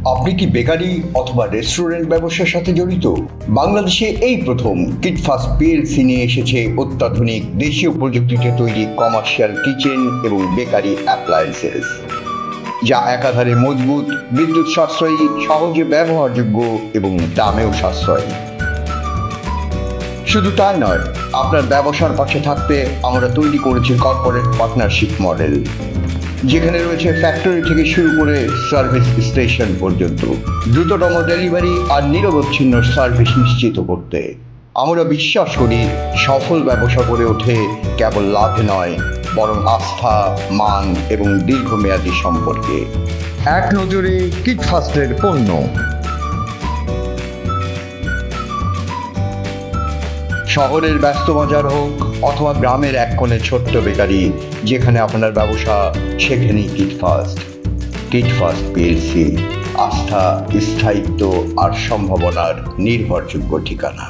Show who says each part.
Speaker 1: আপনি কি বেকারি অথবা রেস্টুরেন্ট ব্যবসার সাথে জড়িত? বাংলাদেশে এই প্রথম কিটফাস্ট পিএলসি নিয়ে এসেছে অত্যাধুনিক দেশীয় প্রযুক্তিতে তৈরি কমার্শিয়াল কিচেন এবং বেকারি অ্যাপ্লায়েন্সেস, যা একাধারে মজবুত, বিদ্যুৎ সাশ্রয়ী, সহজে ব্যবহারযোগ্য এবং দামেও সাশ্রয়ী। শুধু তাই নয়, আপনার ব্যবসার পাশে থাকতে আমরা তৈরি করেছি কর্পোরেট পার্টনারশিপ মডেল, যেখানে রয়েছে ফ্যাক্টরি থেকে শুরু করে সার্ভিস স্টেশন পর্যন্ত দ্রুততম ডেলিভারি আর নিরবচ্ছিন্ন সার্ভিস নিশ্চিত করতে। আমরা বিশ্বাস করি সফল ব্যবসা গড়ে ওঠে কেবল লাভে নয়, বরং আস্থা, মান এবং দীর্ঘমেয়াদী সম্পর্কে। এক নজরে কিটফাস্টের পণ্য। শহরের ব্যস্ত বাজার হোক অথবা গ্রামের এক কোণে ছোট্ট বেকারি, যেখানে আপনার ব্যবসা সেখানেই কিটফাস্ট পিএলসি, আস্থা, স্থায়িত্ব আর সম্ভাবনার নির্ভরযোগ্য ঠিকানা।